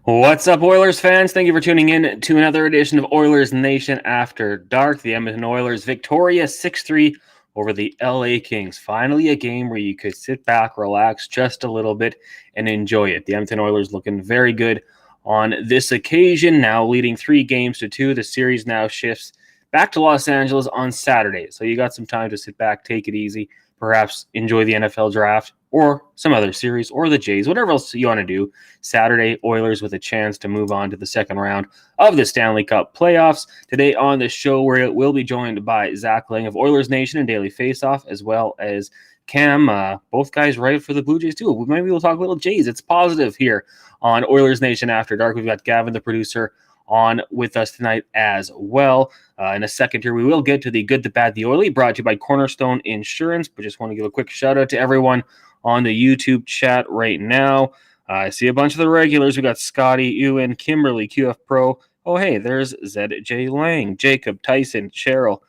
What's up, Oilers fans? Thank you for tuning in to another edition of Oilers Nation After Dark. The Edmonton Oilers victorious 6-3 over the LA Kings. Finally, a game where you could sit back, relax just a little bit, and enjoy it. The Edmonton Oilers looking very good on this occasion, now leading 3-2. The series now shifts back to Los Angeles on Saturday. So you got some time to sit back, take it easy, perhaps enjoy the NFL draft or some other series or the Jays, whatever else you want to do. Saturday, Oilers with a chance to move on to the second round of the Stanley Cup playoffs. Today on the show, we'll be joined by Zach Laing of Oilers Nation and Daily Faceoff, as well as Cam, both guys right for the Blue Jays too. Maybe we'll talk a little Jays. It's positive here on Oilers Nation After Dark. We've got Gavin the Producer on with us tonight as well. In a second here, we will get to the good, the bad, the oily, brought to you by Cornerstone Insurance. But just want to give a quick shout out to everyone on the YouTube chat right now. I see a bunch of the regulars. We got Scotty, Ewan, Kimberly, QF Pro. Oh, hey, there's ZJ Laing, Jacob, Tyson, Cheryl,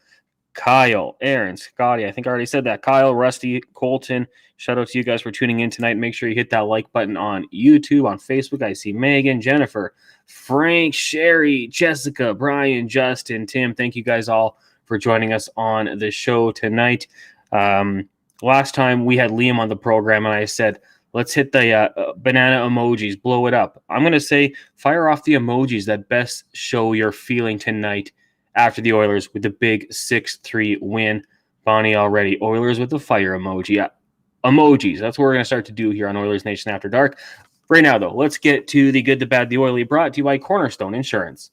Kyle, Aaron, Scotty. I think I already said that. Kyle, Rusty, Colton. Shout out to you guys for tuning in tonight. Make sure you hit that like button on YouTube, on Facebook. I see Megan, Jennifer, Frank, Sherry, Jessica, Brian, Justin, Tim. Thank you guys all for joining us on the show tonight. Last time we had Liam on the program, and I said, let's hit the banana emojis, blow it up. I'm going to say fire off the emojis that best show your feeling tonight after the Oilers with the big 6-3 win. Bonnie already. Oilers with the fire emoji. Emojis. That's what we're going to start to do here on Oilers Nation After Dark. Right now, though, let's get to the good, the bad, the oily, brought to you by Cornerstone Insurance.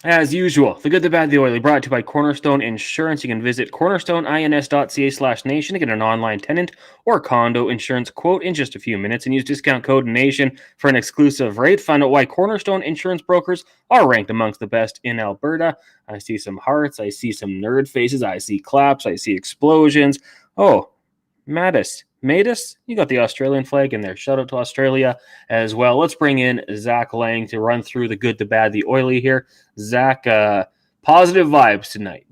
As usual, the good, the bad, the oily, brought to you by Cornerstone Insurance. You can visit cornerstoneins.ca/nation to get an online tenant or condo insurance quote in just a few minutes and use discount code NATION for an exclusive rate. Find out why Cornerstone Insurance brokers are ranked amongst the best in Alberta. I see some hearts. I see some nerd faces. I see claps. I see explosions. Oh, Mattis, you got the Australian flag in there. Shout out to Australia as well. Let's bring in Zach Laing to run through the good, the bad, the oily here. Zach, positive vibes tonight.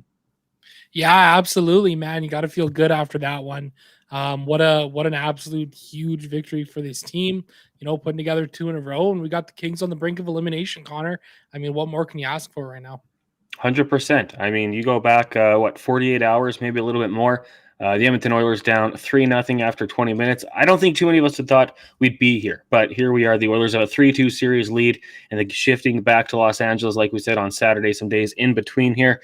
Yeah, absolutely, man. You got to feel good after that one. What an absolute huge victory for this team. Putting together 2 in a row, and we got the Kings on the brink of elimination, Connor. I mean, what more can you ask for right now? 100%. I mean, you go back, 48 hours, maybe a little bit more. The Edmonton Oilers down 3-0 after 20 minutes. I don't think too many of us had thought we'd be here, but here we are. The Oilers have a 3-2 series lead, and then shifting back to Los Angeles, like we said, on Saturday, some days in between here.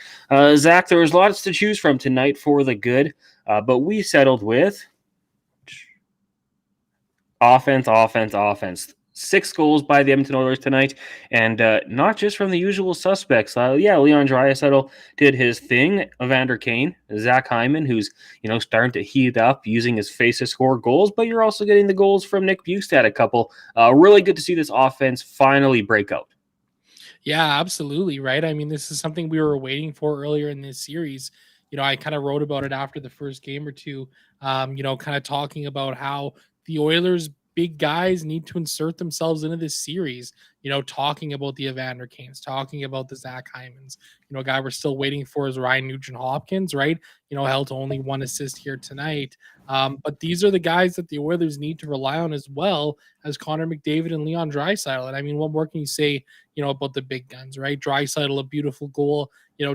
Zach, there was lots to choose from tonight for the good, but we settled with offense. 6 goals by the Edmonton Oilers tonight, and not just from the usual suspects. Leon Draisaitl did his thing. Evander Kane, Zach Hyman, who's starting to heat up, using his face to score goals. But you're also getting the goals from Nick Bouchard, a couple. Really good to see this offense finally break out. Yeah, absolutely, right? I mean, this is something we were waiting for earlier in this series. I kind of wrote about it after the first game or two, kind of talking about how the Oilers big guys need to insert themselves into this series, talking about the Evander Kanes, talking about the Zach Hymans, guy we're still waiting for is Ryan Nugent-Hopkins, right? Held to only 1 assist here tonight. But these are the guys that the Oilers need to rely on as well as Connor McDavid and Leon Draisaitl. And I mean, what more can you say, about the big guns, right? Draisaitl, a beautiful goal,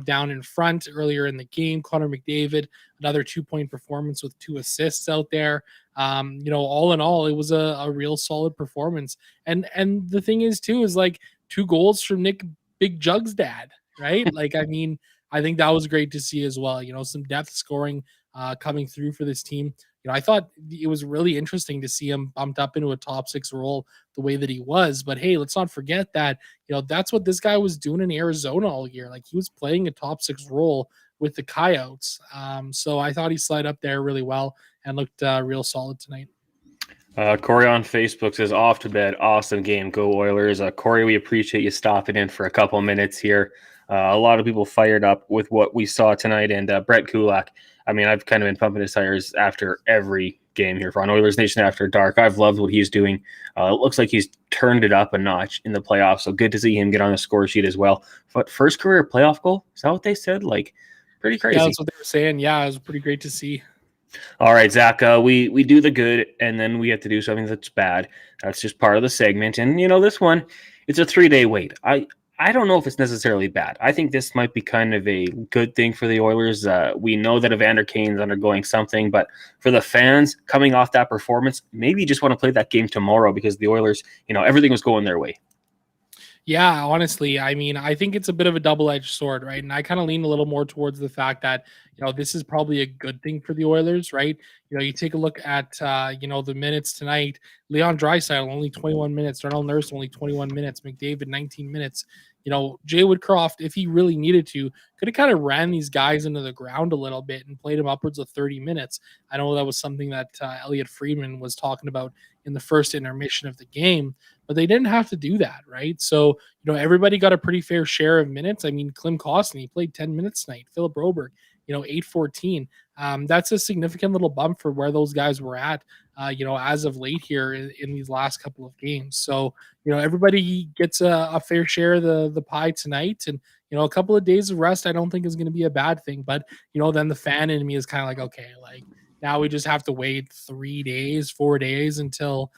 down in front earlier in the game. Connor McDavid, another 2-point performance with 2 assists out there. All in all, it was a real solid performance. And the thing is too, is like 2 goals from Nick Big Jug's dad, right? Like, I mean, I think that was great to see as well. Some depth scoring coming through for this team. I thought it was really interesting to see him bumped up into a top 6 role the way that he was. But hey, let's not forget that, that's what this guy was doing in Arizona all year. Like, he was playing a top 6 role with the Coyotes. So I thought he slid up there really well and looked real solid tonight. Corey on Facebook says, off to bed, awesome game, go Oilers. Corey, we appreciate you stopping in for a couple minutes here. A lot of people fired up with what we saw tonight, and Brett Kulak, I mean, I've kind of been pumping his tires after every game here on Oilers Nation After Dark. I've loved what he's doing. It looks like he's turned it up a notch in the playoffs, so good to see him get on the score sheet as well. But first career playoff goal, is that what they said? Like, Pretty crazy. Yeah, that's what they were saying. Yeah, it was pretty great to see. All right, Zach, we do the good, and then we have to do something that's bad. That's just part of the segment. And, this one, it's a 3-day wait. I don't know if it's necessarily bad. I think this might be kind of a good thing for the Oilers. We know that Evander Kane's undergoing something, but for the fans coming off that performance, maybe you just want to play that game tomorrow because the Oilers, everything was going their way. Yeah, honestly, I mean, I think it's a bit of a double-edged sword, right? And I kind of lean a little more towards the fact that, this is probably a good thing for the Oilers, right? You take a look at, the minutes tonight. Leon Draisaitl, only 21 minutes. Darnell Nurse, only 21 minutes. McDavid, 19 minutes. Jay Woodcroft, if he really needed to, could have kind of ran these guys into the ground a little bit and played them upwards of 30 minutes. I know that was something that Elliot Friedman was talking about in the first intermission of the game, but they didn't have to do that, right? So, everybody got a pretty fair share of minutes. I mean, Klim Kostin, he played 10 minutes tonight. Philip Broberg, 8:14. That's a significant little bump for where those guys were at, as of late here in these last couple of games. So, everybody gets a fair share of the pie tonight. And, a couple of days of rest, I don't think is going to be a bad thing. But, then the fan in me is kind of like, okay, like now we just have to wait 3 days, 4 days until,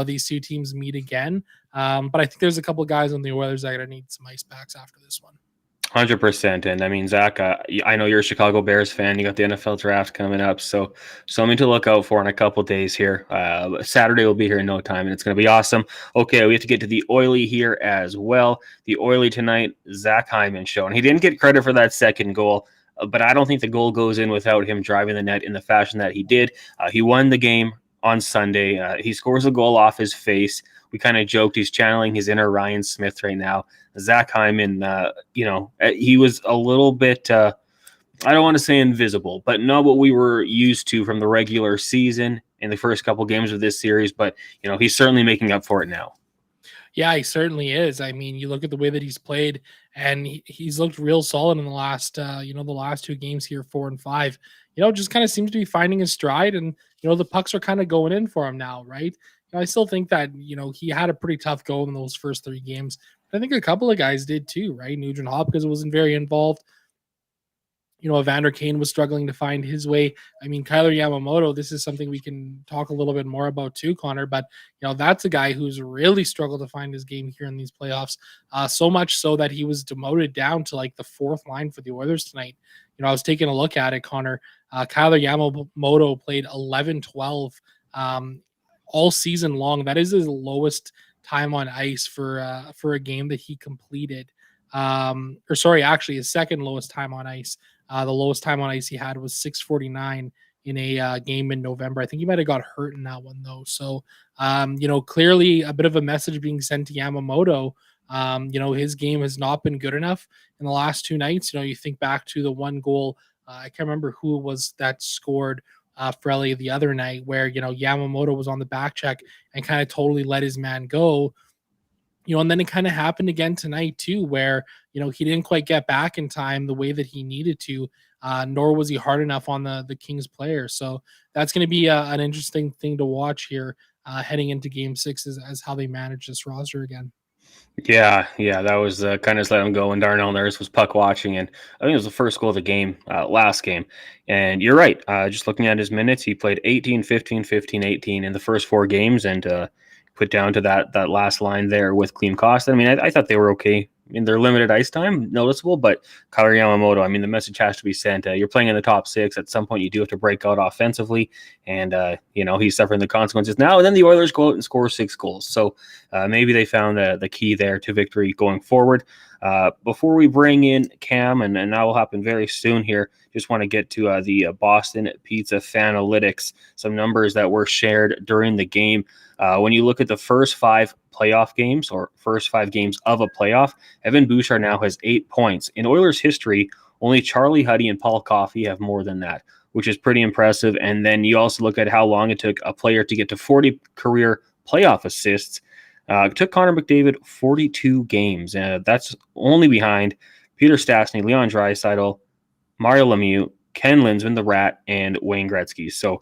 these two teams meet again. But I think there's a couple of guys on the Oilers that are going to need some ice packs after this one. 100%. And I mean, Zach, I know you're a Chicago Bears fan. You got the NFL draft coming up. So something to look out for in a couple days here. Saturday will be here in no time, and it's going to be awesome. Okay, we have to get to the Oilie here as well. The Oilie tonight, Zach Hyman show. And he didn't get credit for that second goal, but I don't think the goal goes in without him driving the net in the fashion that he did. He won the game on Sunday. He scores a goal off his face. We kind of joked he's channeling his inner Ryan Smith right now. Zach Hyman, he was a little bit, I don't want to say invisible, but not what we were used to from the regular season in the first couple games of this series. But, he's certainly making up for it now. Yeah, he certainly is. I mean, you look at the way that he's played, and he's looked real solid in the last, the last two games here, 4 and 5. Just kind of seems to be finding his stride, and the pucks are kind of going in for him now, right? I still think that he had a pretty tough go in those first 3 games. I think a couple of guys did too, right? Nugent Hopkins wasn't very involved. Evander Kane was struggling to find his way. I mean, Kyler Yamamoto, this is something we can talk a little bit more about too, Connor, but that's a guy who's really struggled to find his game here in these playoffs. So much so that he was demoted down to like the 4th line for the Oilers tonight. I was taking a look at it, Connor. Kyler Yamamoto played 11-12 all season long. That is his lowest time on ice for a game that he completed. Actually his second lowest time on ice. The lowest time on ice he had was 6:49 in a game in November. I think he might have got hurt in that one though. So, clearly a bit of a message being sent to Yamamoto. His game has not been good enough in the last 2 nights. You think back to the one goal. I can't remember who it was that scored for LA the other night where, Yamamoto was on the back check and kind of totally let his man go. And then it kind of happened again tonight too, where, he didn't quite get back in time the way that he needed to, nor was he hard enough on the Kings player. So that's going to be an interesting thing to watch here heading into game 6 as how they manage this roster again. Yeah, that was kind of just let him go. And Darnell Nurse was puck watching, and I think it was the first goal of the game, last game. And you're right. Just looking at his minutes, he played 18, 15, 15, 18 in the first 4 games, and put down to that last line there with Klim Kostin. I mean, I thought they were okay in their limited ice time, noticeable, but Kyler Yamamoto, I mean, the message has to be sent. You're playing in the top 6. At some point, you do have to break out offensively, and, he's suffering the consequences now. And then the Oilers go out and score 6 goals. So maybe they found the key there to victory going forward. Before we bring in Cam, and that will happen very soon here, just want to get to the Boston Pizza Fanalytics, some numbers that were shared during the game. When you look at the first 5 playoff games or first 5 games of a playoff, Evan Bouchard now has 8 points. In Oilers history, only Charlie Huddy and Paul Coffey have more than that, which is pretty impressive. And then you also look at how long it took a player to get to 40 career playoff assists. It took Connor McDavid 42 games. That's only behind Peter Stastny, Leon Draisaitl, Mario Lemieux, Ken Linsman, the Rat, and Wayne Gretzky. So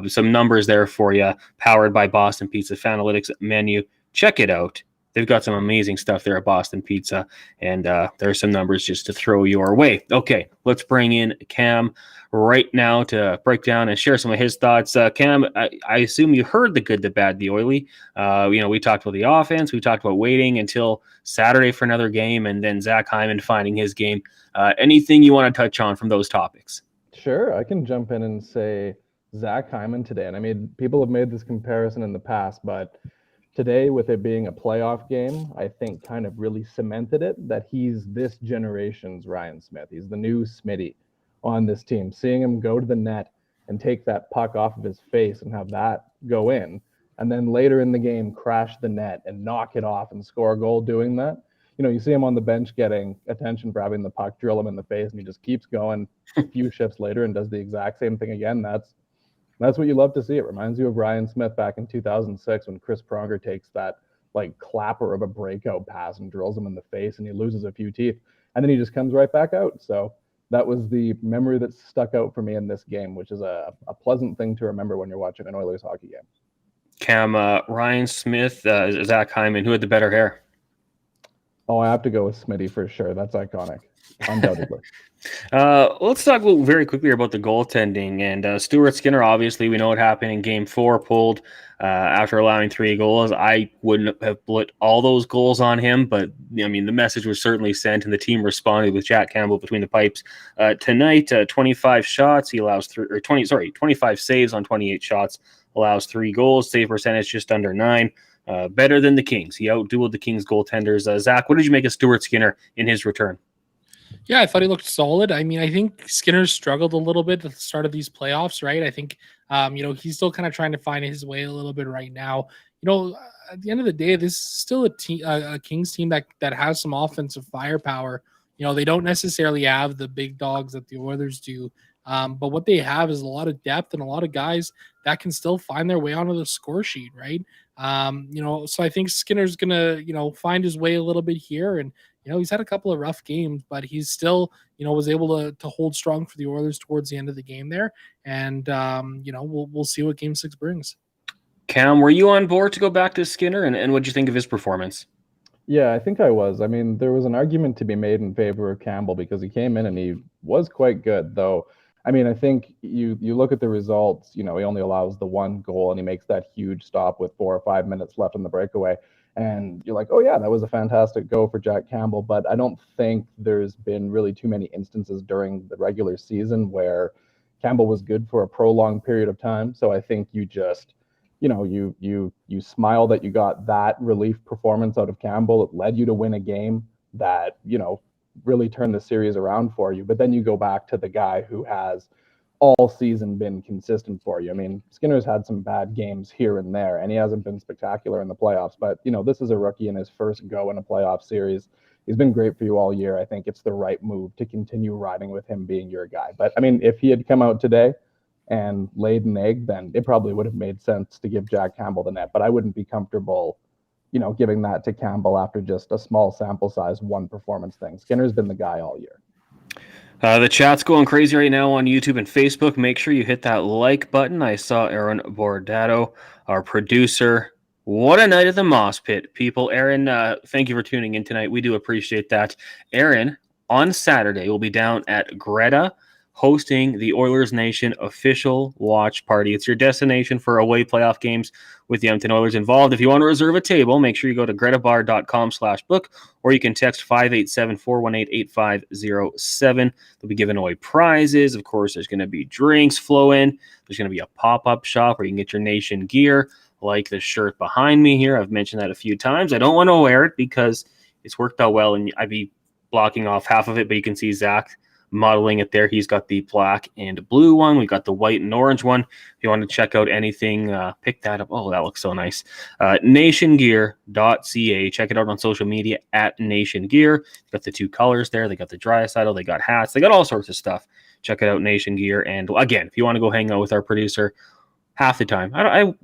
some numbers there for you, powered by Boston Pizza Fanalytics menu. Check it out. they've got some amazing stuff there at Boston Pizza, and there's some numbers just to throw your way. Okay, let's bring in Cam right now to break down and share some of his thoughts. Cam, I assume you heard the good, the bad, the oily. We talked about the offense. We talked about waiting until Saturday for another game, and then Zach Hyman finding his game. Anything you want to touch on from those topics? Sure, I can jump in and say Zach Hyman today. And I mean, people have made this comparison in the past, but today, with it being a playoff game, I think kind of really cemented it that he's this generation's Ryan Smith. He's the new Smitty on this team. Seeing him go to the net and take that puck off of his face and have that go in, and then later in the game crash the net and knock it off and score a goal doing that. You see him on the bench getting attention for having the puck drill him in the face, and he just keeps going a few shifts later and does the exact same thing again. That's what you love to see. It reminds you of Ryan Smith back in 2006 when Chris Pronger takes that like clapper of a breakout pass and drills him in the face, and he loses a few teeth, and then he just comes right back out. So that was the memory that stuck out for me in this game, which is a pleasant thing to remember when you're watching an Oilers hockey game. Cam, Ryan Smith, Zach Hyman, who had the better hair? Oh, I have to go with Smitty for sure. That's iconic, undoubtedly. Let's talk very quickly about the goaltending. And Stuart Skinner, obviously, we know what happened in Game 4, pulled after allowing 3 goals. I wouldn't have put all those goals on him, but, I mean, the message was certainly sent, and the team responded with Jack Campbell between the pipes. Tonight, 25 shots. He allows 25 saves on 28 shots, allows 3 goals, save percentage just under 9. Better than the Kings. He outdueled the Kings goaltenders. Zach, what did you make of Stuart Skinner in his return? Yeah, I thought he looked solid. I mean, I think Skinner struggled a little bit at the start of these playoffs, right? I think, he's still kind of trying to find his way a little bit right now. At the end of the day, this is still a Kings team that has some offensive firepower. They don't necessarily have the big dogs that the Oilers do, but what they have is a lot of depth and a lot of guys that can still find their way onto the score sheet, right? So I think Skinner's gonna, find his way a little bit here, and he's had a couple of rough games, but he's still, was able to hold strong for the Oilers towards the end of the game there, and we'll see what Game 6 brings. Cam, were you on board to go back to Skinner, and what did you think of his performance? Yeah, I think I was. I mean, there was an argument to be made in favor of Campbell because he came in and he was quite good, though. I mean, I think you look at the results, he only allows the 1 goal and he makes that huge stop with 4 or 5 minutes left on the breakaway. And you're like, oh, yeah, that was a fantastic go for Jack Campbell. But I don't think there's been really too many instances during the regular season where Campbell was good for a prolonged period of time. So I think you just, you smile that you got that relief performance out of Campbell. It led you to win a game that, really turned the series around for you. But then you go back to the guy who has all season been consistent for you. I mean, Skinner's had some bad games here and there, and he hasn't been spectacular in the playoffs. But, this is a rookie in his first go in a playoff series. He's been great for you all year. I think it's the right move to continue riding with him being your guy. But, I mean, if he had come out today and laid an egg, then it probably would have made sense to give Jack Campbell the net. But I wouldn't be comfortable giving that to Campbell after just a small sample size, 1 performance thing. Skinner's been the guy all year. The chat's going crazy right now on YouTube and Facebook. Make sure you hit that like button. I saw Aaron Bordato, our producer. What a night at the Moss Pit, people. Aaron, thank you for tuning in tonight. We do appreciate that. Aaron, on Saturday, will be down at Greta, hosting the Oilers Nation official watch party. It's your destination for away playoff games with the Edmonton Oilers involved. If you want to reserve a table, make sure you go to gretabar.com/book, or you can text 587-418-8507. They'll be giving away prizes. Of course, there's going to be drinks flowing. There's going to be a pop-up shop where you can get your Nation gear, like the shirt behind me here. I've mentioned that a few times. I don't want to wear it because it's worked out well, and I'd be blocking off half of it, but you can see Zach modeling it there. He's got the black and blue one. We got the white and orange one. If you want to check out anything, pick that up. Oh, that looks so nice. Nationgear.ca. Check it out on social media at Nation Gear. Got the 2 colors there. They got the dryacidal. They got hats. They got all sorts of stuff. Check it out, Nation Gear. And again, if you want to go hang out with our producer, half the time. I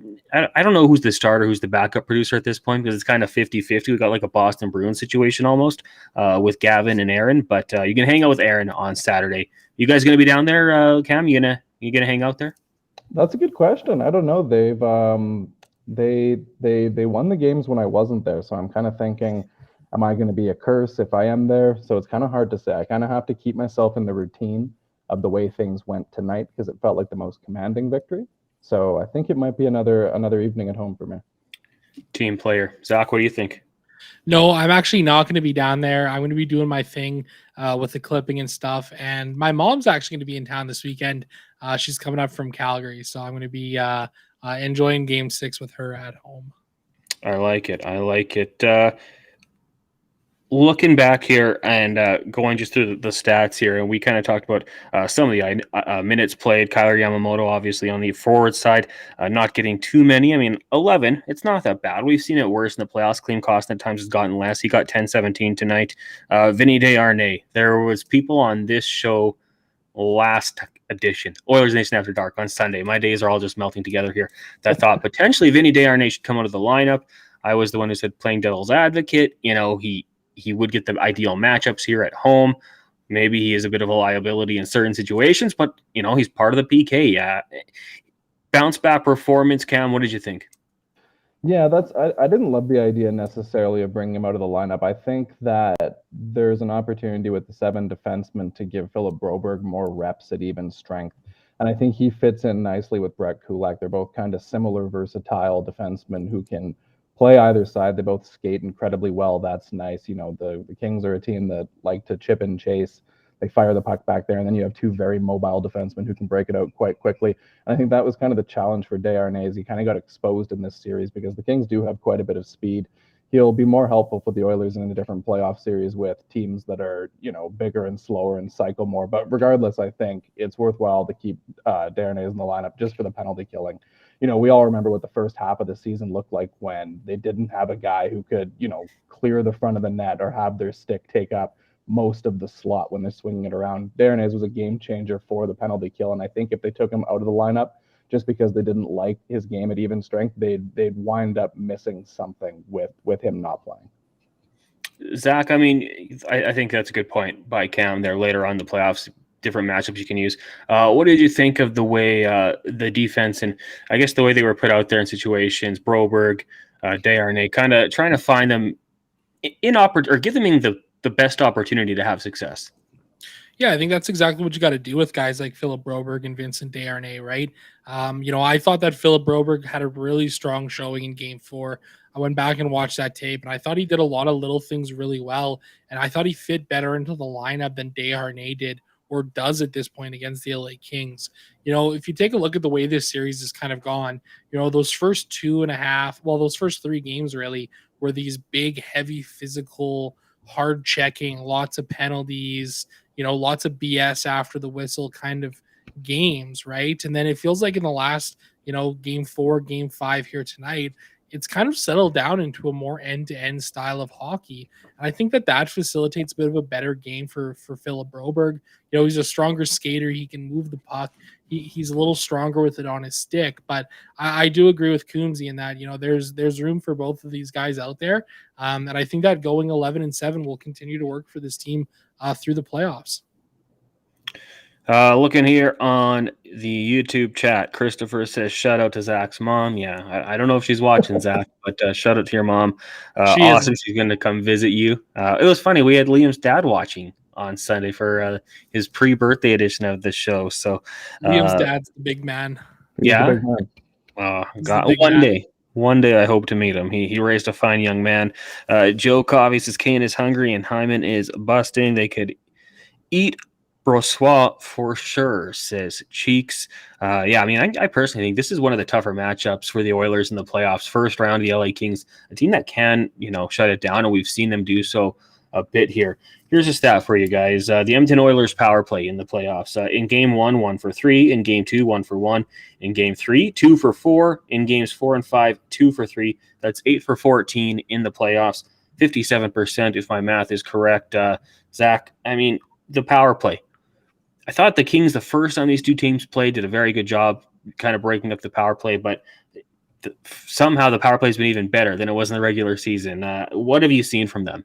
don't know who's the starter, who's the backup producer at this point, because it's kind of 50-50. We got like a Boston Bruins situation almost with Gavin and Aaron, but you can hang out with Aaron on Saturday. You guys going to be down there, Cam? You gonna hang out there? That's a good question. I don't know. They've They won the games when I wasn't there, so I'm kind of thinking, am I going to be a curse if I am there? So it's kind of hard to say. I kind of have to keep myself in the routine of the way things went tonight because it felt like the most commanding victory. So I think it might be another evening at home for me. Team player. Zach, what do you think? No, I'm actually not going to be down there. I'm going to be doing my thing with the clipping and stuff. And my mom's actually going to be in town this weekend. She's coming up from Calgary, so I'm going to be enjoying Game 6 with her at home. I like it. I like it. Looking back here and going just through the stats here, and we kind of talked about some of the minutes played. Kyler Yamamoto, obviously, on the forward side, not getting too many. I mean, 11, it's not that bad. We've seen it worse in the playoffs. Clean Costin at times has gotten less. He got 10-17 tonight. Vinny Desharnais, there was people on this show last edition, Oilersnation After Dark on Sunday. My days are all just melting together here. That thought potentially Vinny Desharnais should come out of the lineup. I was the one who said playing devil's advocate. You know, he would get the ideal matchups here at home. Maybe he is a bit of a liability in certain situations, but, you know, he's part of the PK. Yeah. Bounce back performance, Cam, what did you think? Yeah, I didn't love the idea necessarily of bringing him out of the lineup. I think that there's an opportunity with the 7 defensemen to give Philip Broberg more reps at even strength. And I think he fits in nicely with Brett Kulak. They're both kind of similar, versatile defensemen who can play either side. They both skate incredibly well. That's nice. You know, the Kings are a team that like to chip and chase. They fire the puck back there, and then you have 2 very mobile defensemen who can break it out quite quickly. And I think that was kind of the challenge for Desharnais. He kind of got exposed in this series because the Kings do have quite a bit of speed. He'll be more helpful for the Oilers in a different playoff series with teams that are, you know, bigger and slower and cycle more. But regardless, I think it's worthwhile to keep Desharnais in the lineup just for the penalty killing. You know, we all remember what the first half of the season looked like when they didn't have a guy who could, you know, clear the front of the net or have their stick take up most of the slot when they're swinging it around. Desharnais was a game changer for the penalty kill, and I think if they took him out of the lineup just because they didn't like his game at even strength, they'd wind up missing something with him not playing. Zach, I mean, I think that's a good point by Cam there later on in the playoffs. Different matchups you can use. What did you think of the way the defense and I guess the way they were put out there in situations, Broberg, Desharnais, kind of trying to find them or give them the best opportunity to have success? Yeah, I think that's exactly what you got to do with guys like Philip Broberg and Vincent Desharnais, right? You know, I thought that Philip Broberg had a really strong showing in Game 4. I went back and watched that tape, and I thought he did a lot of little things really well, and I thought he fit better into the lineup than Desharnais did or does at this point against the LA Kings. You know, if you take a look at the way this series has kind of gone, you know, those first 3 games really were these big, heavy, physical, hard checking, lots of penalties, you know, lots of BS after the whistle kind of games, right? And then it feels like in the last, you know, Game 4, Game 5 here tonight, it's kind of settled down into a more end-to-end style of hockey. And I think that facilitates a bit of a better game for Philip Broberg. You know, he's a stronger skater. He can move the puck. He's a little stronger with it on his stick. But I do agree with Coombsy in that, you know, there's room for both of these guys out there. And I think that going 11-7 will continue to work for this team through the playoffs. Looking here on the YouTube chat, Christopher says, shout out to Zach's mom. Yeah, I don't know if she's watching, Zach, but shout out to your mom. Awesome. Isn't. She's going to come visit you. It was funny. We had Liam's dad watching on Sunday for his pre-birthday edition of the show. So Liam's dad's the big man. Yeah. God, one day I hope to meet him. He raised a fine young man. Joe Coffey says Kane is hungry and Hyman is busting. They could eat Brossois for sure, says Cheeks. Yeah, I mean, I personally think this is one of the tougher matchups for the Oilers in the playoffs. First round, the LA Kings, a team that can, you know, shut it down, and we've seen them do so a bit here. Here's a stat for you guys. The Edmonton Oilers power play in the playoffs. In Game 1, 1 for 3. In Game 2, 1 for 1. In Game 3, 2 for 4. In Games 4 and 5, 2 for 3. That's 8 for 14 in the playoffs. 57%, if my math is correct. Zach, I mean, the power play. I thought the Kings, the first time these two teams played, did a very good job kind of breaking up the power play, but somehow the power play has been even better than it was in the regular season. What have you seen from them?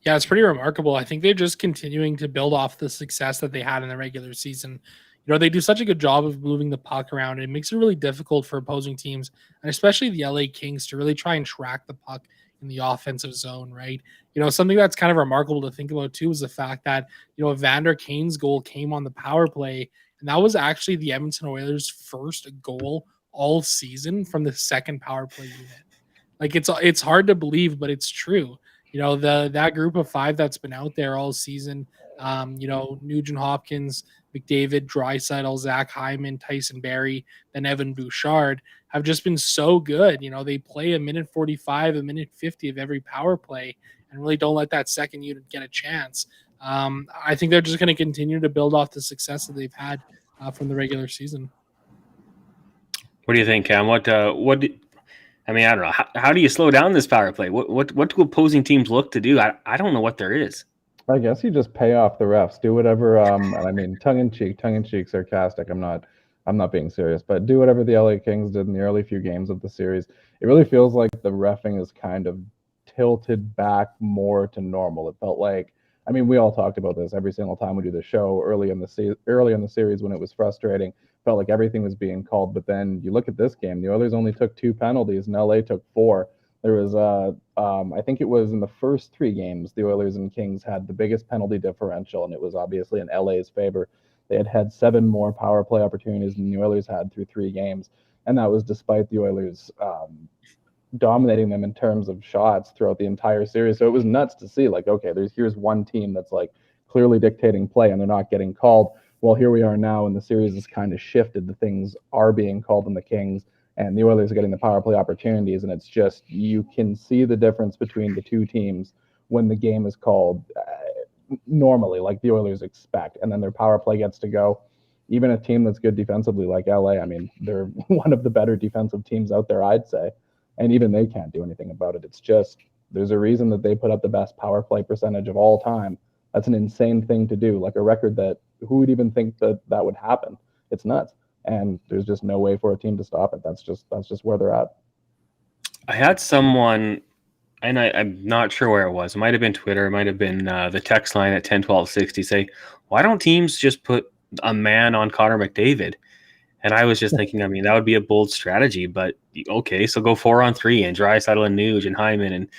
Yeah, it's pretty remarkable. I think they're just continuing to build off the success that they had in the regular season. they do such a good job of moving the puck around. It makes it really difficult for opposing teams, and especially the LA Kings, to really try and track the puck in the offensive zone, right? Something that's kind of remarkable to think about too is the fact that, Evander Kane's goal came on the power play, and that was actually the Edmonton Oilers' first goal all season from the second power play unit. Like, it's hard to believe, but it's true. That group of five that's been out there all season, Nugent Hopkins, McDavid, Draisaitl, Zach Hyman, Tyson Barrie, and Evan Bouchard have just been so good. They play a minute 45, a minute 50 of every power play and really don't let that second unit get a chance. I think they're just going to continue to build off the success that they've had from the regular season. What do you think, Cam? I mean, I don't know. How do you slow down this power play? What do opposing teams look to do? I don't know what there is. I guess you just pay off the refs. Do whatever. And I mean, tongue in cheek, sarcastic. I'm not being serious, but do whatever the LA Kings did in the early few games of the series. It really feels like the reffing is kind of tilted back more to normal. It felt like, I mean, we all talked about this every single time we do the show early in the series when it was frustrating. Felt like everything was being called, but then you look at this game, the Oilers only took 2 penalties and LA took 4. There was I think it was in the first 3 games, the Oilers and Kings had the biggest penalty differential, and it was obviously in LA's favor. They had 7 more power play opportunities than the Oilers had through 3 games, and that was despite the Oilers dominating them in terms of shots throughout the entire series. So it was nuts to see, like, okay, here's one team that's like clearly dictating play, and they're not getting called. Well, here we are now, and the series has kind of shifted. The things are being called on the Kings, and the Oilers are getting the power play opportunities, and it's just, you can see the difference between the two teams when the game is called normally, like the Oilers expect, and then their power play gets to go. Even a team that's good defensively like LA, I mean, they're one of the better defensive teams out there, I'd say, and even they can't do anything about it. It's just, there's a reason that they put up the best power play percentage of all time. That's an insane thing to do, like a record that who would even think that would happen? It's nuts. And there's just no way for a team to stop it. That's just where they're at. I had someone, and I'm not sure where it was. It might have been Twitter. It might have been the text line at 10-12-60 say, why don't teams just put a man on Connor McDavid? And I was just thinking, I mean, that would be a bold strategy, but okay, so go 4-on-3 and Draisaitl and Nuge and Hyman and,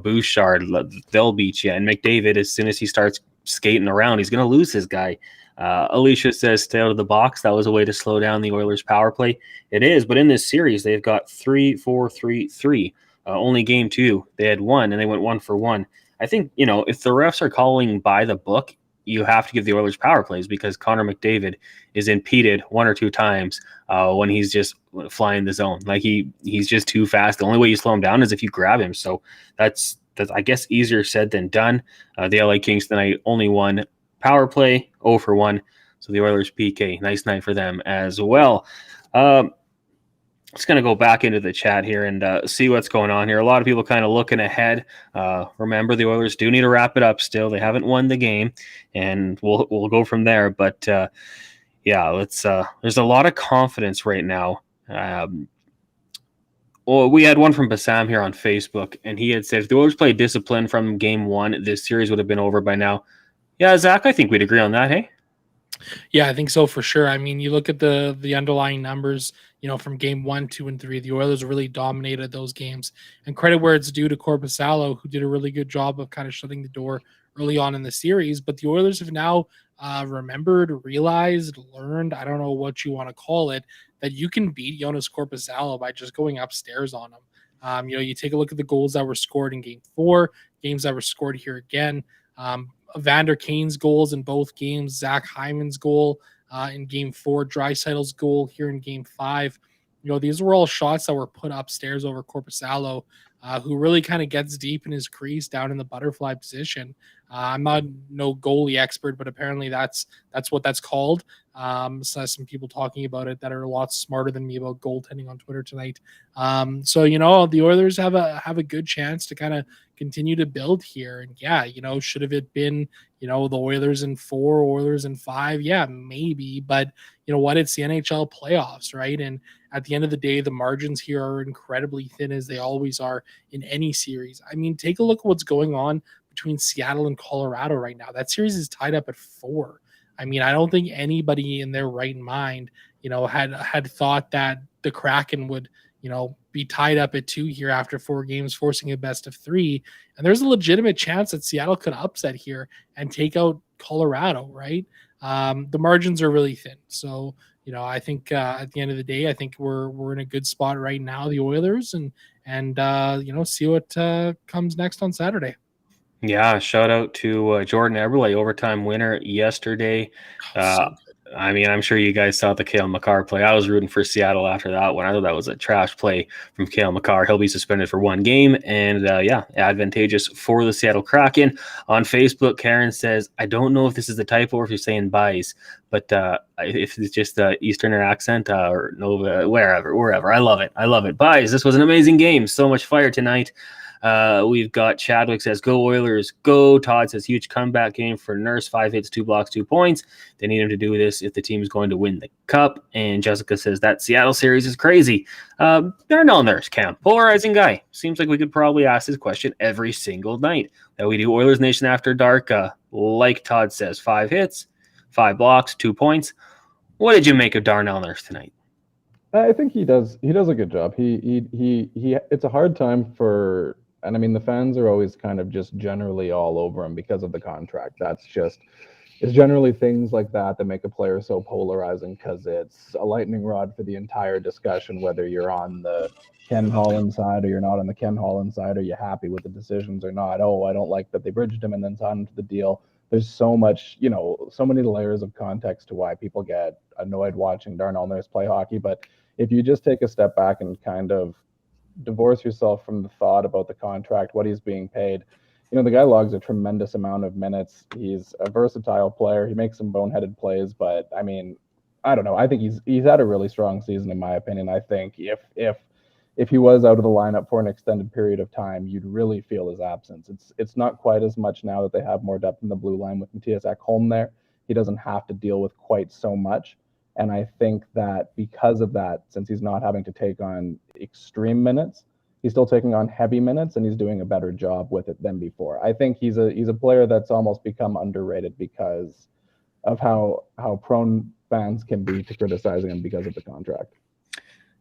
Bouchard, they'll beat you. And McDavid, as soon as he starts skating around, he's going to lose his guy. Alicia says, stay out of the box. That was a way to slow down the Oilers' power play. It is, but in this series, they've got 3-4-3-3. Only game 2, they had 1, and they went 1 for 1. I think, if the refs are calling by the book, you have to give the Oilers power plays because Connor McDavid is impeded 1 or 2 times when he's just flying the zone. Like he's just too fast. The only way you slow him down is if you grab him. So that's I guess easier said than done. The LA Kings tonight only 1 power play, 0 for 1. So the Oilers PK, nice night for them as well. Just going to go back into the chat here and see what's going on here. A lot of people kind of looking ahead. Remember, the Oilers do need to wrap it up still. They haven't won the game, and we'll go from there. But, let's. There's a lot of confidence right now. Well, we had one from Bassam here on Facebook, and he had said, if the Oilers played discipline from game 1, this series would have been over by now. Yeah, Zach, I think we'd agree on that, hey? Yeah, I think so for sure. I mean, you look at the underlying numbers, from game 1, 2, and 3, the Oilers really dominated those games. And credit where it's due to Korpisalo, who did a really good job of kind of shutting the door early on in the series. But the Oilers have now remembered, realized, learned, I don't know what you want to call it, that you can beat Jonas Korpisalo by just going upstairs on him. You take a look at the goals that were scored in game 4, games that were scored here again. Evander Kane's goals in both games, Zach Hyman's goal in game 4, Draisaitl's goal here in game 5. These were all shots that were put upstairs over Korpisalo, who really kind of gets deep in his crease down in the butterfly position. I'm not no goalie expert, but apparently that's what that's called. So some people talking about it that are a lot smarter than me about goaltending on Twitter tonight. So the Oilers have a good chance to kind of continue to build here. And yeah, should have it been the Oilers in 4, Oilers in 5? Yeah, maybe. But you know what? It's the NHL playoffs, right? And at the end of the day, the margins here are incredibly thin, as they always are in any series. I mean, take a look at what's going on between Seattle and Colorado right now. That series is tied up at 4. I mean, I don't think anybody in their right mind, had thought that the Kraken would, be tied up at 2 here after 4 games, forcing a best of 3. And there's a legitimate chance that Seattle could upset here and take out Colorado, right? The margins are really thin. So, I think at the end of the day, I think we're in a good spot right now, the Oilers, and see what comes next on Saturday. Yeah, shout out to Jordan Eberle, overtime winner yesterday. So good. I mean, I'm sure you guys saw the Cale Makar play. I was rooting for Seattle after that one. I thought that was a trash play from Cale Makar. He'll be suspended for 1 game, and advantageous for the Seattle Kraken. On Facebook, Karen says, I don't know if this is a typo or if you're saying buys, but if it's just the Easterner accent or Nova, wherever. I love it. Buys. This was an amazing game. So much fire tonight. We've got Chadwick says, go Oilers, go. Todd says, huge comeback game for Nurse, 5 hits, 2 blocks, 2 points. They need him to do this if the team is going to win the cup. And Jessica says, that Seattle series is crazy. Darnell Nurse, Cam, polarizing guy. Seems like we could probably ask this question every single night that we do Oilers Nation After Dark. Like Todd says, 5 hits, 5 blocks, 2 points. What did you make of Darnell Nurse tonight? I think he does a good job. He it's a hard time for, and I mean, the fans are always kind of just generally all over him because of the contract. It's generally things like that make a player so polarizing, because it's a lightning rod for the entire discussion, whether you're on the Ken Holland side or you're not on the Ken Holland side. Are you happy with the decisions or not? Oh, I don't like that they bridged him and then signed him to the deal. There's so much, so many layers of context to why people get annoyed watching Darnell Nurse play hockey. But if you just take a step back and kind of divorce yourself from the thought about the contract, what he's being paid, the guy logs a tremendous amount of minutes. He's a versatile player. He makes some boneheaded plays, but I mean, I don't know. I think he's had a really strong season, in my opinion. I think if he was out of the lineup for an extended period of time, you'd really feel his absence. It's not quite as much now that they have more depth in the blue line with Mattias Ekholm there. He doesn't have to deal with quite so much. And I think that because of that, since he's not having to take on extreme minutes, he's still taking on heavy minutes, and he's doing a better job with it than before. I think he's a player that's almost become underrated because of how prone fans can be to criticizing him because of the contract.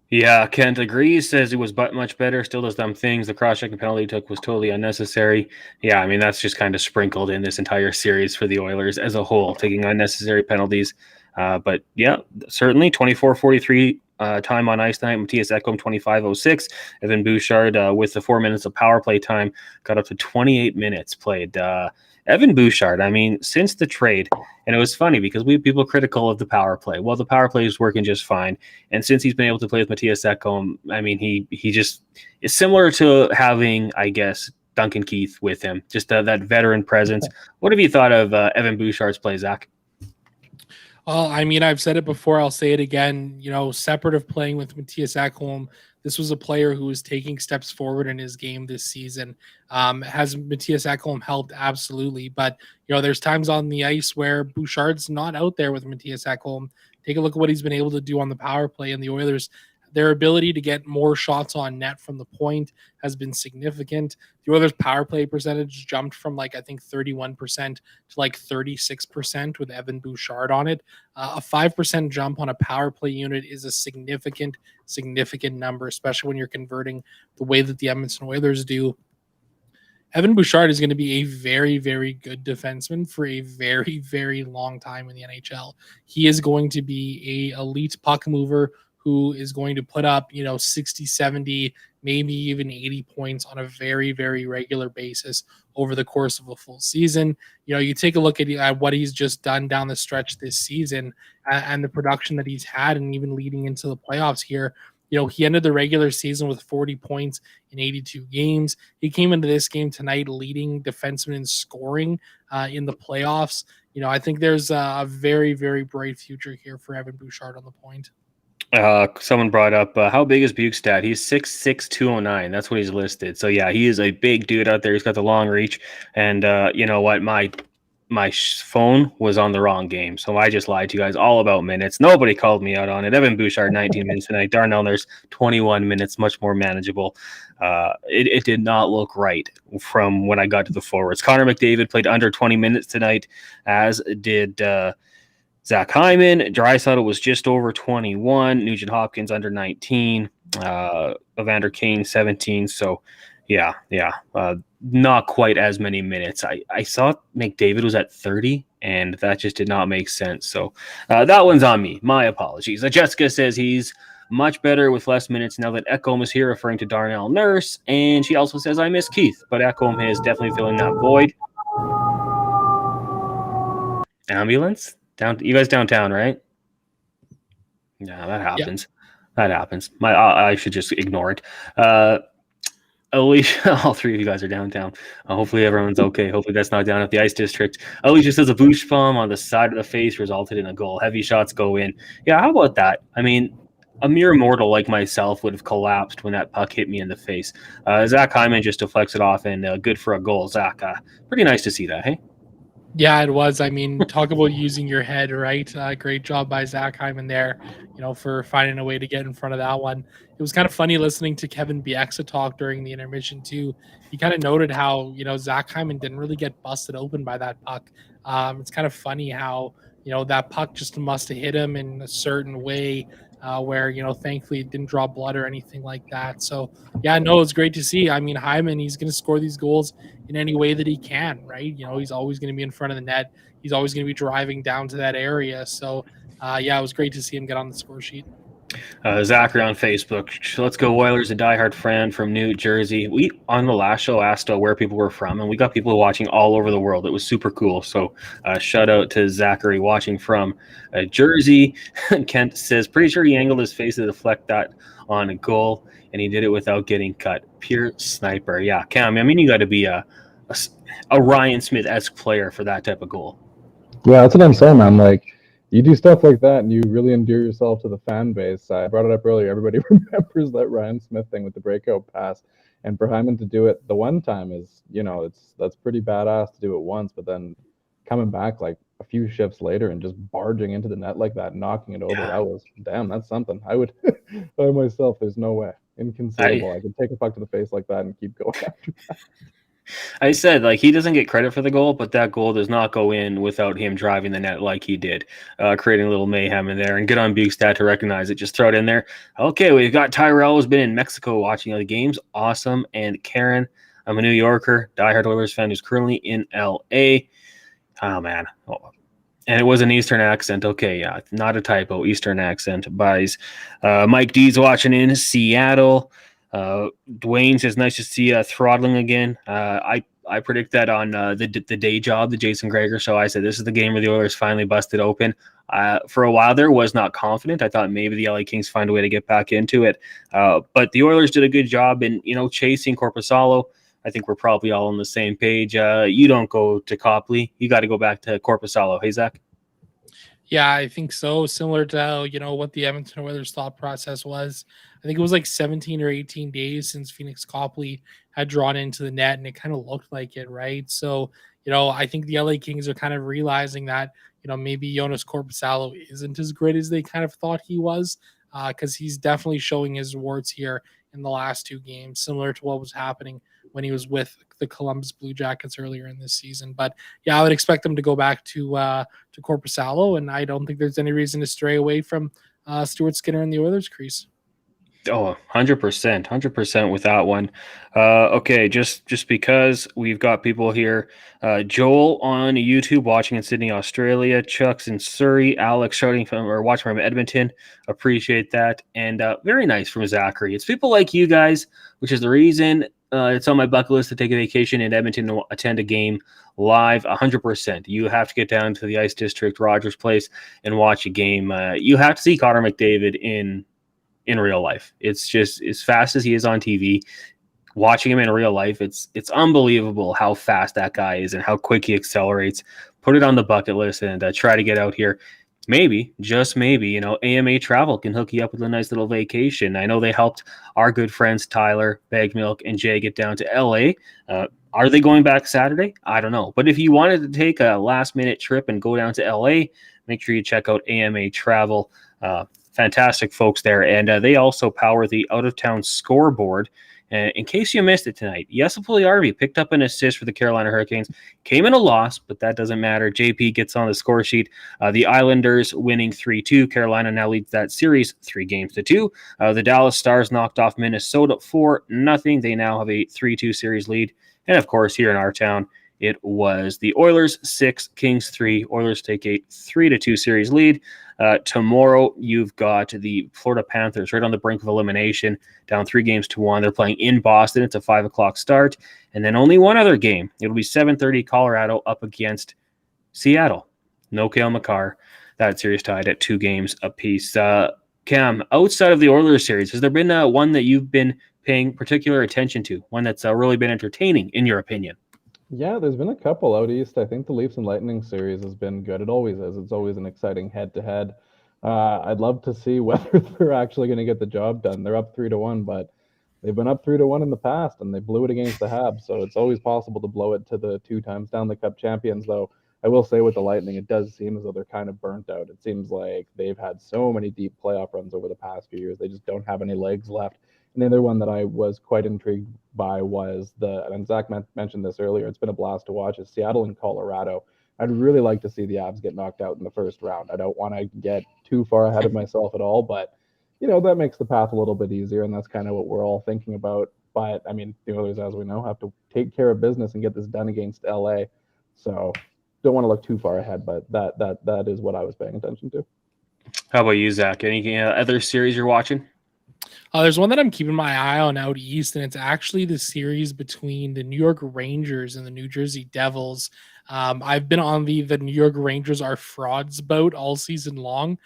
Yeah, Kent agrees, says it was much better, still does dumb things. The cross-checking penalty he took was totally unnecessary. Yeah, I mean, that's just kind of sprinkled in this entire series for the Oilers as a whole, taking unnecessary penalties. But yeah, certainly 24-43 time on ice tonight. Mattias Ekholm 25-06. Evan Bouchard with the 4 minutes of power play time got up to 28 minutes played. Evan Bouchard, I mean, since the trade, and it was funny because we have people critical of the power play. Well, the power play is working just fine. And since he's been able to play with Mattias Ekholm, I mean, he just is similar to having, I guess, Duncan Keith with him, just that veteran presence. What have you thought of Evan Bouchard's play, Zach? Well, I mean, I've said it before. I'll say it again. Separate of playing with Mattias Ekholm, this was a player who was taking steps forward in his game this season. Has Mattias Ekholm helped? Absolutely. But, there's times on the ice where Bouchard's not out there with Mattias Ekholm. Take a look at what he's been able to do on the power play, and the Oilers, their ability to get more shots on net from the point has been significant. The Oilers' power play percentage jumped from I think 31% to 36% with Evan Bouchard on it. A 5% jump on a power play unit is a significant number, especially when you're converting the way that the Edmonton Oilers do. Evan Bouchard is going to be a very, very good defenseman for a very, very long time in the NHL. He is going to be a elite puck mover who is going to put up, 60, 70, maybe even 80 points on a very, very regular basis over the course of a full season. You take a look at what he's just done down the stretch this season and the production that he's had, and even leading into the playoffs here. He ended the regular season with 40 points in 82 games. He came into this game tonight leading defenseman in scoring in the playoffs. I think there's a very, very bright future here for Evan Bouchard on the point. Someone brought up how big is Bukestad? He's 6'6", 209. That's what he's listed. So yeah, he is a big dude out there. He's got the long reach, and you know what? My phone was on the wrong game, so I just lied to you guys all about minutes. Nobody called me out on it. Evan Bouchard 19 minutes tonight. Darnell Nurse 21 minutes, much more manageable. It did not look right from when I got to the forwards. Connor McDavid played under 20 minutes tonight, as did Zach Hyman. Draisaitl was just over 21. Nugent Hopkins under 19. Evander Kane 17. So, yeah. Not quite as many minutes. I saw McDavid was at 30, and that just did not make sense. So that one's on me. My apologies. Jessica says he's much better with less minutes now that Ekholm is here, referring to Darnell Nurse. And she also says, I miss Keith, but Ekholm is definitely filling that void. Ambulance? You guys downtown, right? Yeah, that happens. That happens. I should just ignore it. Alicia, all three of you guys are downtown. Hopefully everyone's okay. Hopefully that's not down at the Ice District. Alicia says a Bouchard bomb on the side of the face resulted in a goal. Heavy shots go in. Yeah, how about that? I mean, a mere mortal like myself would have collapsed when that puck hit me in the face. Zach Hyman just deflects it off, and good for a goal. Zach, pretty nice to see that, hey? Yeah, it was. I mean, talk about using your head, right? Great job by Zach Hyman there, for finding a way to get in front of that one. It was kind of funny listening to Kevin Bieksa talk during the intermission too. He kind of noted how, Zach Hyman didn't really get busted open by that puck. It's kind of funny how, that puck just must have hit him in a certain way where, thankfully it didn't draw blood or anything like that. So, yeah, no, it's great to see. I mean, Hyman, he's going to score these goals in any way that he can, right? He's always going to be in front of the net. He's always going to be driving down to that area. So, yeah, it was great to see him get on the score sheet. Zachary on Facebook. Let's go Oilers, a diehard fan from New Jersey. We, on the last show, asked where people were from, and we got people watching all over the world. It was super cool. So shout out to Zachary watching from Jersey. Kent says, pretty sure he angled his face to deflect that on a goal, and he did it without getting cut. Pure sniper. Yeah, Cam, I mean, you got to be a Ryan Smith-esque player for that type of goal. Yeah, that's what I'm saying, man. Like, you do stuff like that and you really endear yourself to the fan base. I brought it up earlier. Everybody remembers that Ryan Smith thing with the breakout pass. And for Hyman to do it the one time is, that's pretty badass to do it once, but then coming back like a few shifts later and just barging into the net like that, knocking it over, that's something. I would, by myself, there's no way. Inconceivable. I could take a puck to the face like that and keep going after that. I said, he doesn't get credit for the goal, but that goal does not go in without him driving the net like he did, creating a little mayhem in there. And good on Bugstad to recognize it. Just throw it in there. Okay, we've got Tyrell, who's been in Mexico watching the games. Awesome. And Karen, I'm a New Yorker, diehard Oilers fan who's currently in L.A. Oh, man. Oh. And it was an Eastern accent. Okay, yeah, not a typo. Eastern accent. Buys. Mike D's watching in Seattle. Dwayne says, nice to see throttling again. I predict that on the day job, the Jason Gregor show. I said this is the game where the Oilers finally busted open. For a while there, was not confident. I thought maybe the LA Kings find a way to get back into it. But the Oilers did a good job in chasing Korpisalo. I think we're probably all on the same page. You don't go to Copley. You got to go back to Korpisalo. Hey, Zach? Yeah, I think so. Similar to, what the Edmonton Oilers thought process was. I think it was like 17 or 18 days since Phoenix Copley had drawn into the net, and it kind of looked like it, right? So, I think the LA Kings are kind of realizing that, maybe Jonas Korpisalo isn't as great as they kind of thought he was, because he's definitely showing his warts here in the last two games, similar to what was happening when he was with the Columbus Blue Jackets earlier in this season. But yeah, I would expect them to go back to Korpisalo, and I don't think there's any reason to stray away from Stuart Skinner in the Oilers crease. Oh, 100% with that one. Okay, just because we've got people here. Joel on YouTube watching in Sydney, Australia. Chuck's in Surrey. Alex watching from Edmonton. Appreciate that. And very nice from Zachary. It's people like you guys, which is the reason it's on my bucket list to take a vacation in Edmonton to attend a game live. 100%. You have to get down to the Ice District, Rogers Place, and watch a game. You have to see Connor McDavid in real life. It's just as fast as he is on TV. Watching him in real life, it's unbelievable how fast that guy is and how quick he accelerates. Put it on the bucket list and try to get out here. Maybe, just maybe, AMA Travel can hook you up with a nice little vacation. I know they helped our good friends Tyler, Bagmilk, and Jay get down to LA. Are they going back Saturday? I don't know. But if you wanted to take a last-minute trip and go down to LA, make sure you check out AMA Travel. fantastic folks there. And they also power the out-of-town scoreboard. In case you missed it tonight, Jesse Puljujärvi picked up an assist for the Carolina Hurricanes. Came in a loss, but that doesn't matter. JP gets on the score sheet. The Islanders winning 3-2. Carolina now leads that series 3-2. The Dallas Stars knocked off Minnesota 4-0. They now have a 3-2 series lead. And, of course, here in our town, it was the Oilers 6, Kings 3. Oilers take a 3-2 series lead. Tomorrow, you've got the Florida Panthers right on the brink of elimination, down 3-1. They're playing in Boston. It's a 5 o'clock start. And then only one other game. It'll be 7:30 Colorado up against Seattle. No Cale Makar. That series tied at 2 games apiece. Cam, outside of the Oilers series, has there been one that you've been paying particular attention to? One that's really been entertaining, in your opinion? Yeah, there's been a couple out east. I think the Leafs and Lightning series has been good. It always is. It's always an exciting head-to-head. I'd love to see whether they're actually going to get the job done. They're up 3-1, but they've been up 3-1 in the past, and they blew it against the Habs. So it's always possible to blow it to the 2-time Stanley Cup champions. Though I will say with the Lightning, it does seem as though they're kind of burnt out. It seems like they've had so many deep playoff runs over the past few years. They just don't have any legs left. And the other one that I was quite intrigued by was and Zach mentioned this earlier, it's been a blast to watch, is Seattle and Colorado. I'd really like to see the Avs get knocked out in the first round. I don't want to get too far ahead of myself at all, but, that makes the path a little bit easier, and that's kind of what we're all thinking about. But, I mean, the Oilers, as we know, have to take care of business and get this done against LA. So don't want to look too far ahead, but that is what I was paying attention to. How about you, Zach? Any other series you're watching? There's one that I'm keeping my eye on out east, and it's actually the series between the New York Rangers and the New Jersey Devils. I've been on the New York Rangers are frauds boat all season long,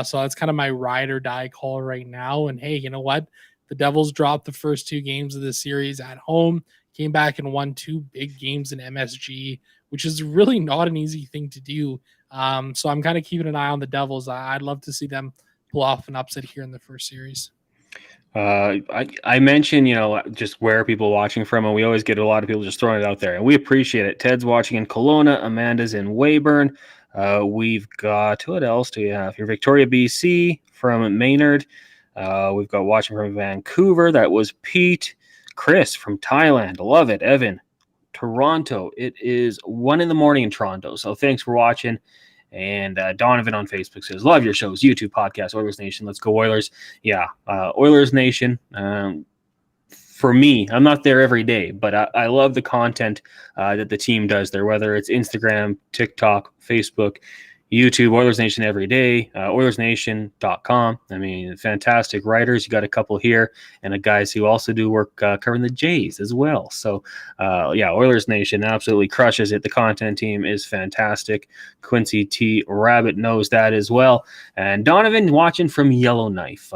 so that's kind of my ride or die call right now. And hey, you know what? The Devils dropped the first 2 games of the series at home, came back and won 2 big games in MSG, which is really not an easy thing to do. So I'm kind of keeping an eye on the Devils. I'd love to see them pull off an upset here in the first series. I mentioned, just where people are watching from, and we always get a lot of people just throwing it out there, and we appreciate it. Ted's watching in Kelowna, Amanda's in Weyburn. We've got, what else do you have here? Victoria, BC from Maynard. We've got watching from Vancouver. That was Pete. Chris from Thailand. Love it. Evan, Toronto. It is 1 a.m. in Toronto, so thanks for watching. And Donovan on Facebook says, love your shows, YouTube podcast, Oilers Nation. Let's go Oilers. Yeah, Oilers Nation. For me, I'm not there every day, but I love the content that the team does there, whether it's Instagram, TikTok, Facebook, YouTube, Oilers Nation every day, OilersNation.com. I mean, fantastic writers. You got a couple here, and guys who also do work covering the Jays as well. So, Oilers Nation absolutely crushes it. The content team is fantastic. Quincy T. Rabbit knows that as well. And Donovan watching from Yellowknife.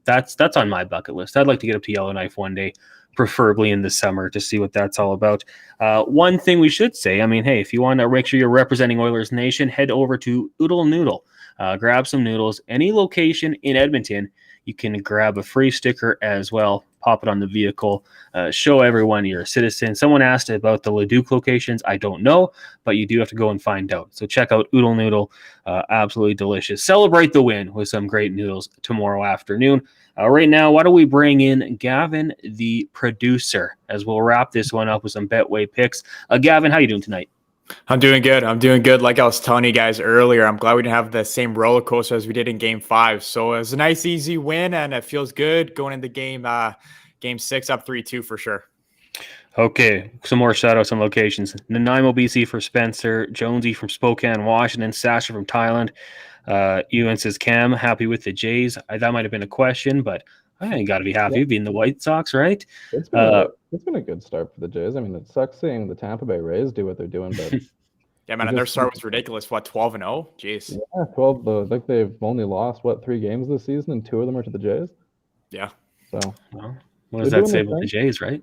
That's on my bucket list. I'd like to get up to Yellowknife one day, preferably in the summer, to see what that's all about. One thing we should say, I mean, hey, if you want to make sure you're representing Oilers Nation, head over to Oodle Noodle. Grab some noodles. Any location in Edmonton, you can grab a free sticker as well. Pop it on the vehicle. Show everyone you're a citizen. Someone asked about the Leduc locations. I don't know, but you do have to go and find out. So check out Oodle Noodle. Absolutely delicious. Celebrate the win with some great noodles tomorrow afternoon. Right now, why don't we bring in Gavin, the producer, as we'll wrap this one up with some Betway picks. Gavin, how you doing tonight? I'm doing good. Like I was telling you guys earlier, I'm glad we didn't have the same roller coaster as we did in Game 5. So it was a nice, easy win, and it feels good going into Game 6 up 3-2 for sure. Okay, some more shout-outs on locations. Nanaimo, BC for Spencer. Jonesy from Spokane, Washington. Sasha from Thailand. Ewan says, Cam, happy with the Jays? That might have been a question, but I ain't got to be happy being the White Sox, right? It's been a good start for the Jays. I mean, it sucks seeing the Tampa Bay Rays do what they're doing, but yeah, man, and their start was ridiculous. What, 12-0? Jeez. Yeah, 12. I think they've only lost 3 games this season, and 2 of them are to the Jays. Yeah. So. Well, what does that say about the Jays, right?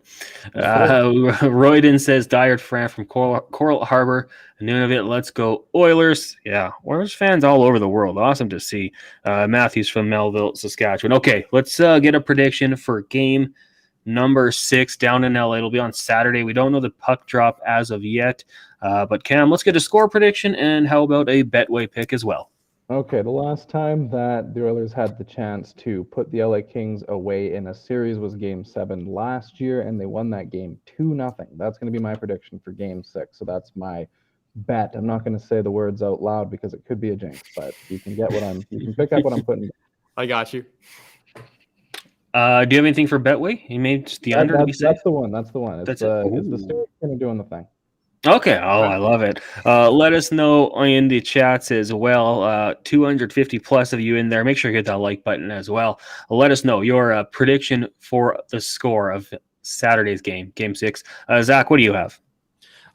Royden says, Dyer Fran from Coral Harbor. Nunavut, let's go Oilers. Yeah, Oilers fans all over the world. Awesome to see. Matthews from Melville, Saskatchewan. Okay, let's get a prediction for game number 6 down in LA. It'll be on Saturday. We don't know the puck drop as of yet. But Cam, let's get a score prediction, and how about a Betway pick as well? Okay, the last time that the Oilers had the chance to put the LA Kings away in a series was Game 7 last year, and they won that game 2-0. That's going to be my prediction for Game 6. So that's my bet. I'm not going to say the words out loud because it could be a jinx, but you can pick up what I'm putting. I got you. Do you have anything for Betway? You made the under to be safe? That's the one. It's the Steelers kind of doing the thing. Okay. Oh, I love it. Let us know in the chats as well. 250 plus of you in there. Make sure you hit that like button as well. Let us know your prediction for the score of Saturday's game, Game 6. Zach, what do you have?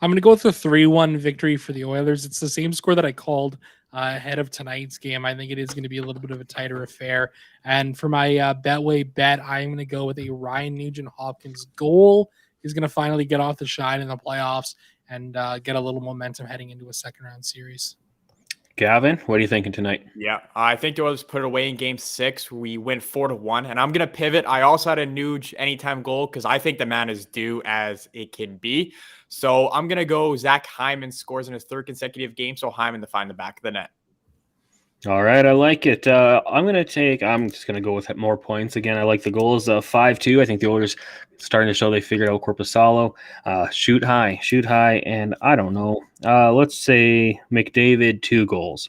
I'm going to go with a 3-1 victory for the Oilers. It's the same score that I called ahead of tonight's game. I think it is going to be a little bit of a tighter affair. And for my Betway bet, I'm going to go with a Ryan Nugent-Hopkins goal. He's going to finally get off the shine in the playoffs and get a little momentum heading into a second-round series. Gavin, what are you thinking tonight? Yeah, I think the Oilers put it away in Game 6. We went 4-1, and I'm going to pivot. I also had a Nuge anytime goal because I think the man is due as it can be. So I'm going to go Zach Hyman scores in his 3rd consecutive game, so Hyman to find the back of the net. All right, I like it. I'm just going to go with more points. Again, I like the goals, 5-2. I think the Oilers starting to show they figured out Korpisalo. Shoot high, and I don't know. Let's say McDavid, 2 goals.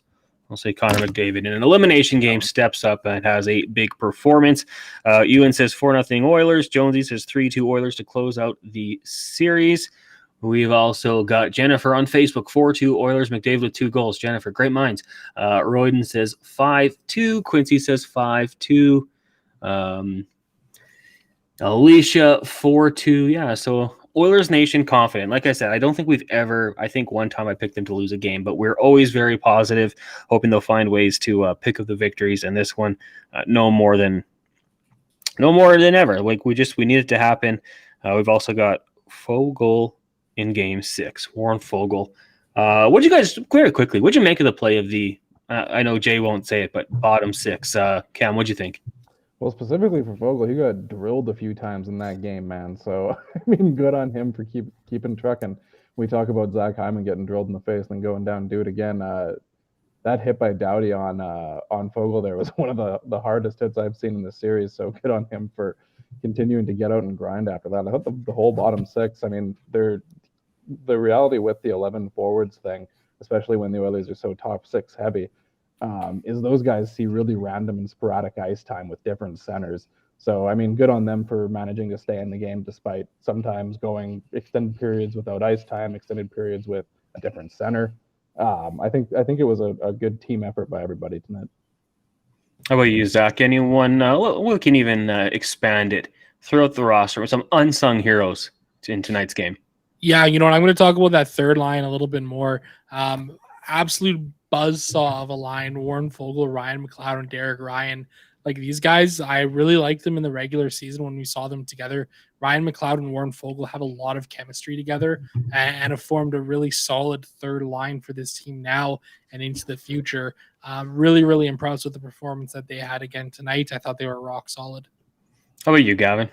I'll say Connor McDavid in an elimination game steps up and has a big performance. Ewan says 4-0 Oilers. Jonesy says 3-2 Oilers to close out the series. We've also got Jennifer on Facebook, 4-2 Oilers, McDavid with 2 goals. Jennifer, great minds. Royden says 5-2. Quincy says 5-2. Alicia, 4-2. Yeah, so Oilers Nation confident. Like I said, I don't think I think one time I picked them to lose a game, but we're always very positive, hoping they'll find ways to pick up the victories. And this one, no more than ever. Like we need it to happen. We've also got Fogle in Game 6. Warren Fogle. What'd you guys, very quickly, what'd you make of the play of the, I know Jay won't say it, but bottom 6? Cam, what'd you think? Well, specifically for Fogle, he got drilled a few times in that game, man. So, I mean, good on him for keeping trucking. We talk about Zach Hyman getting drilled in the face and then going down and do it again. That hit by Doughty on Fogle there was one of the hardest hits I've seen in the series. So good on him for continuing to get out and grind after that. I thought the whole bottom 6, I mean, the reality with the 11 forwards thing, especially when the Oilers are so top 6 heavy, is those guys see really random and sporadic ice time with different centers. So, I mean, good on them for managing to stay in the game despite sometimes going extended periods without ice time, extended periods with a different center. I think it was a good team effort by everybody tonight. How about you, Zach? Anyone? We can even expand it throughout the roster with some unsung heroes in tonight's game. Yeah, you know what? I'm going to talk about that third line a little bit more. Absolute buzzsaw of a line. Warren Fogle, Ryan McLeod, and Derek Ryan. Like these guys, I really liked them in the regular season when we saw them together. Ryan McLeod and Warren Fogle have a lot of chemistry together and have formed a really solid third line for this team now and into the future. Really, really impressed with the performance that they had again tonight. I thought they were rock solid. How about you, Gavin?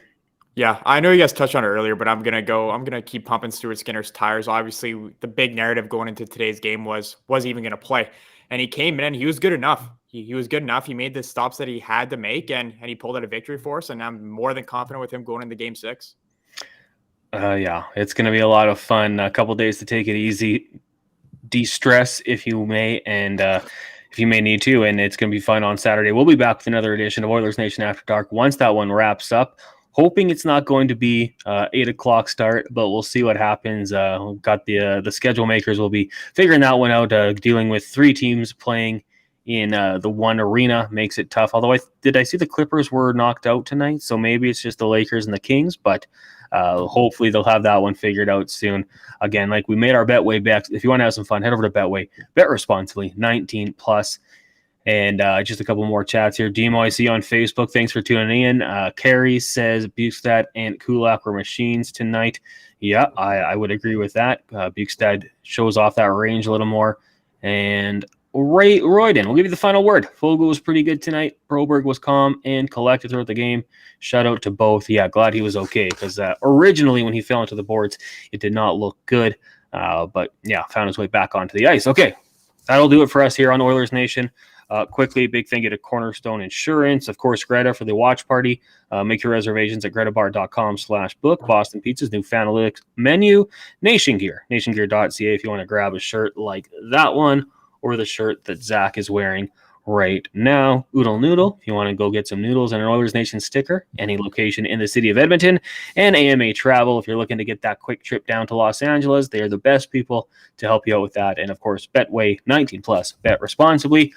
Yeah, I know you guys touched on it earlier, but I'm gonna keep pumping Stuart Skinner's tires. Obviously, the big narrative going into today's game was he even gonna play? And he came in and he was good enough. He was good enough. He made the stops that he had to make, and he pulled out a victory for us. And I'm more than confident with him going into Game 6. Yeah, it's going to be a lot of fun. A couple days to take it easy, de-stress if you may, and if you may need to. And it's going to be fun on Saturday. We'll be back with another edition of Oilers Nation After Dark once that one wraps up. Hoping it's not going to be 8 o'clock start, but we'll see what happens. We've got the schedule makers will be figuring that one out. Dealing with 3 teams playing in the one arena makes it tough. Although I see the Clippers were knocked out tonight, so maybe it's just the Lakers and the Kings. But hopefully they'll have that one figured out soon. Again, like we made our Betway bets. If you want to have some fun, head over to Betway. Bet responsibly, 19 plus. And just a couple more chats here. Demo, I see you on Facebook. Thanks for tuning in. Carrie says Bukestad and Kulak were machines tonight. Yeah, I would agree with that. Bukestad shows off that range a little more. And Royden, we'll give you the final word. Fogle was pretty good tonight. Broberg was calm and collected throughout the game. Shout out to both. Yeah, glad he was okay because originally when he fell into the boards, it did not look good. But yeah, found his way back onto the ice. Okay, that'll do it for us here on Oilers Nation. Quickly, big thank you to Cornerstone Insurance. Of course, Greta for the watch party. Make your reservations at gretabar.com/book. Boston Pizza's new Fanalytics menu. Nation Gear, nationgear.ca if you want to grab a shirt like that one or the shirt that Zach is wearing right now. Oodle Noodle, if you want to go get some noodles and an Oilers Nation sticker, any location in the city of Edmonton. And AMA Travel, if you're looking to get that quick trip down to Los Angeles, they are the best people to help you out with that. And of course, Betway 19+, bet responsibly.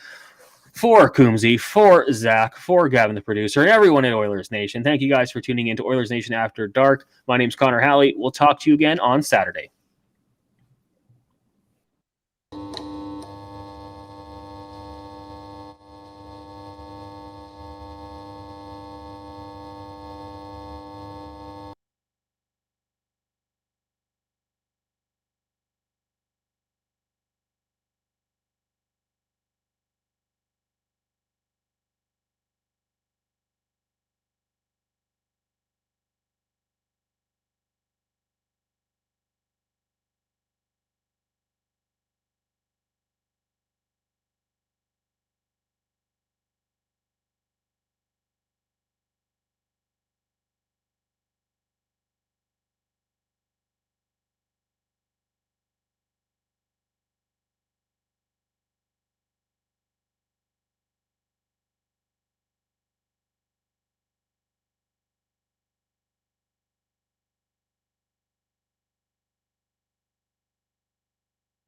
For Coombsy, for Zach, for Gavin the Producer, and everyone in Oilers Nation, thank you guys for tuning in to Oilers Nation After Dark. My name's Connor Halley. We'll talk to you again on Saturday.